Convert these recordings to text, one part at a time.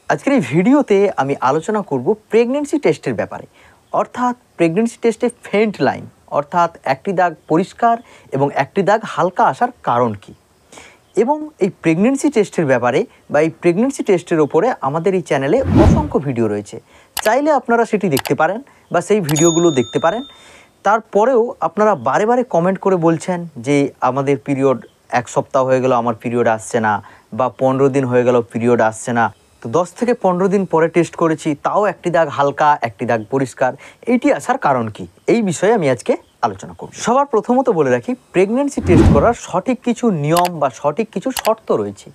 আজকের এই ভিডিওতে আমি আলোচনা করব প্রেগন্যান্সি টেস্টের ব্যাপারে। অর্থাৎ প্রেগন্যান্সি টেস্টে ফেন্ট লাইন অর্থাৎ একটি দাগ পরিষ্কার এবং একটি দাগ হালকা আসার কারণ কি, এবং এই প্রেগন্যান্সি টেস্টের ব্যাপারে বা এই প্রেগন্যান্সি টেস্টের ওপরে আমাদের এই চ্যানেলে অসংখ্য ভিডিও রয়েছে। চাইলে আপনারা সেটি দেখতে পারেন বা সেই ভিডিওগুলো দেখতে পারেন। তারপরেও আপনারা বারে বারে কমেন্ট করে বলছেন যে আমাদের পিরিয়ড এক সপ্তাহ হয়ে গেল, আমার পিরিয়ড আসছে না, বা 15 দিন হয়ে গেল পিরিয়ড আসছে না। তো 10 থেকে 15 দিন পরে টেস্ট করেছি, তাও একটি দাগ হালকা একটি দাগ পরিষ্কার। এইটি আসার কারণ কি, এই বিষয়ে আমি আজকে আলোচনা করব। সবার প্রথমত বলে রাখি, প্রেগন্যান্সি টেস্ট করার সঠিক কিছু নিয়ম বা সঠিক কিছু শর্ত রয়েছে।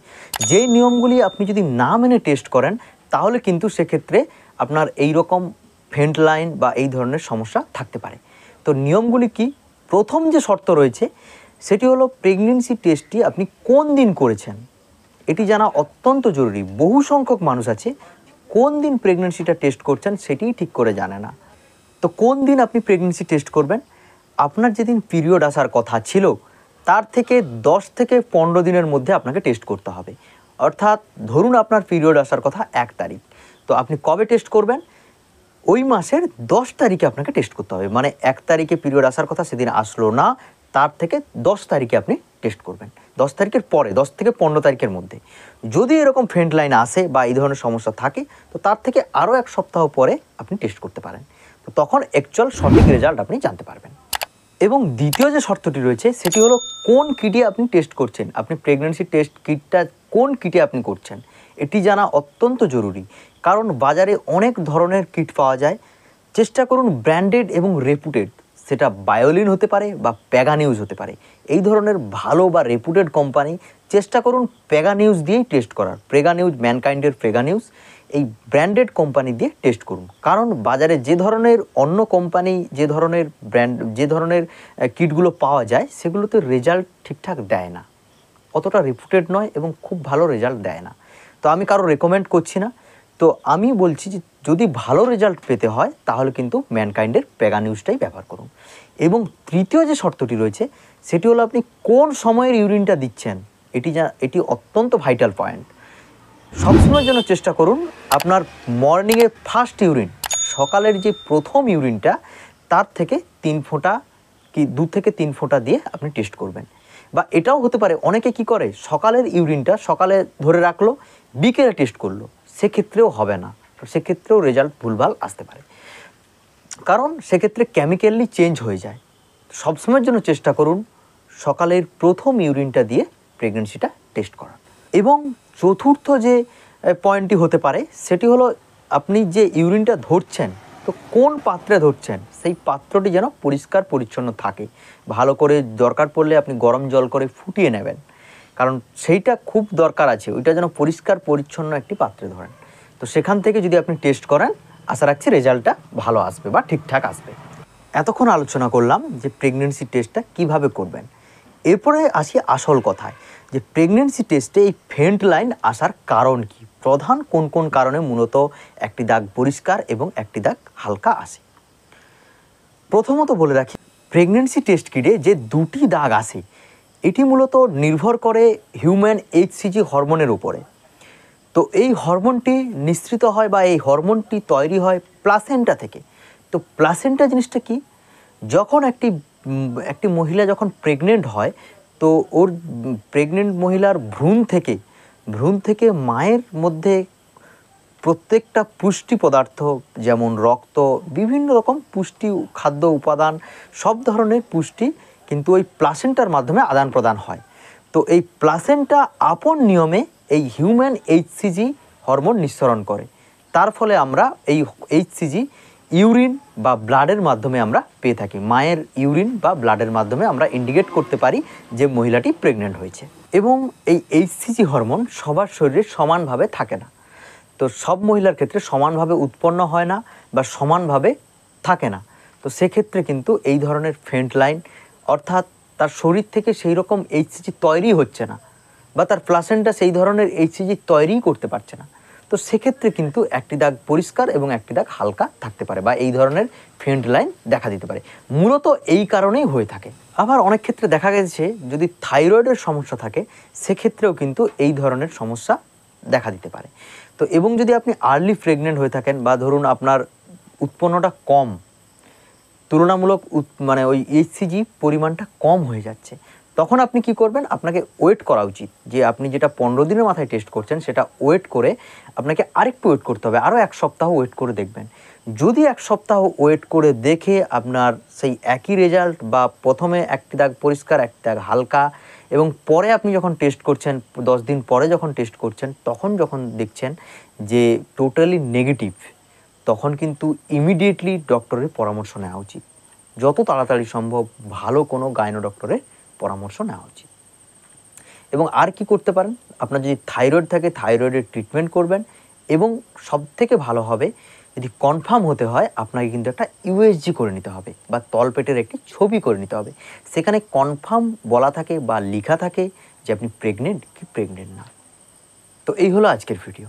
যেই নিয়মগুলি আপনি যদি না মেনে টেস্ট করেন তাহলে কিন্তু সেক্ষেত্রে আপনার এই রকম ফেন্ট লাইন বা এই ধরনের সমস্যা থাকতে পারে। তো নিয়মগুলি কি? প্রথম যে শর্ত রয়েছে সেটি হলো প্রেগন্যান্সি টেস্টটি আপনি কোন দিন করেছেন এটি জানা অত্যন্ত জরুরি। বহু সংখ্যক মানুষ আছে কোন দিন প্রেগন্যান্সিটা টেস্ট করছেন সেটিই ঠিক করে জানে না। তো কোন দিন আপনি প্রেগন্যান্সি টেস্ট করবেন? আপনার যেদিন পিরিয়ড আসার কথা ছিল তার থেকে 10 থেকে 15 দিনের মধ্যে আপনাকে টেস্ট করতে হবে। অর্থাৎ ধরুন আপনার পিরিয়ড আসার কথা 1 তারিখ, তো আপনি কবে টেস্ট করবেন? ওই মাসের 10 তারিখে আপনাকে টেস্ট করতে হবে। মানে 1 তারিখে পিরিয়ড আসার কথা, সেদিন আসলো না, তার থেকে 10 তারিখে আপনি টেস্ট করবেন। 10 তারিখের পরে 10 থেকে 15 তারিখের মধ্যে যদি এরকম ফেন্ট লাইন আসে বা এই ধরনের সমস্যা থাকে তো তার থেকে আরও 1 সপ্তাহ পরে আপনি টেস্ট করতে পারেন। তো তখন অ্যাকচুয়াল সঠিক রেজাল্ট আপনি জানতে পারবেন। এবং দ্বিতীয় যে শর্তটি রয়েছে সেটি হলো কোন কিটে আপনি টেস্ট করছেন। আপনি প্রেগন্যান্সি টেস্ট কিটটা কোন কিটে আপনি করছেন এটি জানা অত্যন্ত জরুরি, কারণ বাজারে অনেক ধরনের কিট পাওয়া যায়। চেষ্টা করুন ব্র্যান্ডেড এবং রেপুটেড, সেটা বায়োলিন হতে পারে বা প্যাগানিউজ হতে পারে, এই ধরনের ভালো বা রেপুটেড কোম্পানি চেষ্টা করুন প্যাগানিউজ দিয়েই টেস্ট করার। প্রেগানিউজ, ম্যানকাইন্ডের প্রেগানিউজ, এই ব্র্যান্ডেড কোম্পানি দিয়ে টেস্ট করুন। কারণ বাজারে যে ধরনের অন্য কোম্পানি যে ধরনের কিটগুলো পাওয়া যায় সেগুলোতে রেজাল্ট ঠিকঠাক দেয় না, অতটা রেপুটেড নয় এবং খুব ভালো রেজাল্ট দেয় না। তো আমি কারো রেকমেন্ড করছি না। তো আমি বলছি যে যদি ভালো রেজাল্ট পেতে হয় তাহলে কিন্তু ম্যানকাইন্ডের প্যাগানিউজটাই ব্যবহার করুন। এবং তৃতীয় যে শর্তটি রয়েছে সেটি হলো আপনি কোন সময়ের ইউরিনটা দিচ্ছেন, এটি অত্যন্ত ভাইটাল পয়েন্ট। সবসময়ের জন্য চেষ্টা করুন আপনার মর্নিংয়ে ফার্স্ট ইউরিন, সকালের যে প্রথম ইউরিনটা তার থেকে 3 ফোঁটা কি 2 থেকে 3 ফোঁটা দিয়ে আপনি টেস্ট করবেন। বা এটাও হতে পারে অনেকে কি করে, সকালের ইউরিনটা সকালে ধরে রাখলো, বিকেলে টেস্ট করলো, সেক্ষেত্রেও হবে না। তো সেক্ষেত্রেও রেজাল্ট ভুলভাল আসতে পারে, কারণ সেক্ষেত্রে কেমিক্যালি চেঞ্জ হয়ে যায়। সবসময়ের জন্য চেষ্টা করুন সকালের প্রথম ইউরিনটা দিয়ে প্রেগন্যান্সিটা টেস্ট করার। এবং চতুর্থ যে পয়েন্টটি হতে পারে সেটি হলো আপনি যে ইউরিনটা ধরছেন তো কোন পাত্রে ধরছেন সেই পাত্রটি যেন পরিষ্কার পরিচ্ছন্ন থাকে। ভালো করে দরকার পড়লে আপনি গরম জল করে ফুটিয়ে নেবেন, কারণ সেইটা খুব দরকার আছে, ওইটা যেন পরিষ্কার পরিচ্ছন্ন একটি পাত্রে ধরেন। তো সেখান থেকে যদি আপনি টেস্ট করেন আশা রাখছি রেজাল্টটা ভালো আসবে বা ঠিকঠাক আসবে। এতক্ষণ আলোচনা করলাম যে প্রেগন্যান্সি টেস্টটা কিভাবে করবেন। এরপরে আসি আসল কথায়, যে প্রেগন্যান্সি টেস্টে এই ফেন্ট লাইন আসার কারণ কি, প্রধান কোন কোন কারণে মূলত একটি দাগ পরিষ্কার এবং একটি দাগ হালকা আসে। প্রথমত বলে রাখি, প্রেগন্যান্সি টেস্ট কিটে যে 2টি দাগ আসে এটি মূলত নির্ভর করে হিউম্যান এইচসিজি হরমোনের উপরে। তো এই হরমোনটি নিঃসৃত হয় বা এই হরমোনটি তৈরি হয় প্লাসেন্টা থেকে। তো প্লাসেন্টা জিনিসটা কি? যখন একটি মহিলা যখন প্রেগনেন্ট হয় তো ওর প্রেগনেন্ট মহিলার ভ্রূণ থেকে মায়ের মধ্যে প্রত্যেকটা পুষ্টি পদার্থ যেমন রক্ত, বিভিন্ন রকম পুষ্টি খাদ্য উপাদান, সব ধরনের পুষ্টি কিন্তু ওই প্লাসেন্টার মাধ্যমে আদান প্রদান হয়। তো এই প্লাসেন্টা আপন নিয়মে এই হিউম্যান এইচসিজি হরমোন নিঃসরণ করে। তার ফলে আমরা এই এইচসিজি ইউরিন বা ব্লাডের মাধ্যমে আমরা পেয়ে থাকি। মায়ের ইউরিন বা ব্লাডের মাধ্যমে আমরা ইন্ডিকেট করতে পারি যে মহিলাটি প্রেগনেন্ট হয়েছে। এবং এই এইচসিজি হরমোন সবার শরীরে সমানভাবে থাকে না, তো সব মহিলার ক্ষেত্রে সমানভাবে উৎপন্ন হয় না বা সমানভাবে থাকে না। তো সেক্ষেত্রে কিন্তু এই ধরনের ফেন্ট লাইন, অর্থাৎ তার শরীর থেকে সেই রকম এইচসিজি তৈরি হচ্ছে না বা তার প্লাসেন্টা সেই ধরনের এইচসিজি তৈরিই করতে পারছে না। তো সেক্ষেত্রে কিন্তু একটি দাগ পরিষ্কার এবং একটি দাগ হালকা থাকতে পারে বা এই ধরনের ফেন্ট লাইন দেখা দিতে পারে। মূলত এই কারণেই হয়ে থাকে। আবার অনেক ক্ষেত্রে দেখা গেছে যদি থাইরয়েডের সমস্যা থাকে সেক্ষেত্রেও কিন্তু এই ধরনের সমস্যা দেখা দিতে পারে। তো এবং যদি আপনি আর্লি প্রেগনেন্ট হয়ে থাকেন বা ধরুন আপনার উৎপন্নটা কম, তুলনামূলক মানে ওই এইচসিজি পরিমাণটা কম হয়ে যাচ্ছে, তখন আপনি কি করবেন? আপনাকে ওয়েট করা উচিত, যে আপনি যেটা 15 দিনের মাথায় টেস্ট করছেন সেটা ওয়েট করে আপনাকে আরেকটু ওয়েট করতে হবে, আরও 1 সপ্তাহ ওয়েট করে দেখবেন। যদি 1 সপ্তাহ ওয়েট করে দেখে আপনার সেই একই রেজাল্ট, বা প্রথমে একটি দাগ পরিষ্কার একটি দাগ হালকা, এবং পরে আপনি যখন টেস্ট করছেন 10 দিন পরে যখন টেস্ট করছেন, তখন যখন দেখছেন যে টোটালি নেগেটিভ, তখন কিন্তু ইমিডিয়েটলি ডক্টরের পরামর্শ নেওয়া উচিত। যত তাড়াতাড়ি সম্ভব ভালো কোনো গাইনো ডক্টরের পরামর্শ নেওয়া উচিত। এবং আর কি করতে পারেন? আপনার যদি থাইরয়েড থাকে থাইরয়েডের ট্রিটমেন্ট করবেন, এবং সবথেকে ভালো হবে যদি কনফার্ম হতে হয় আপনাকে কিন্তু একটা ইউএসজি করে নিতে হবে, বা তলপেটের একটি ছবি করে নিতে হবে। সেখানে কনফার্ম বলা থাকে বা লেখা থাকে যে আপনি প্রেগনেন্ট কি প্রেগনেন্ট না। তো এই হলো আজকের ভিডিও।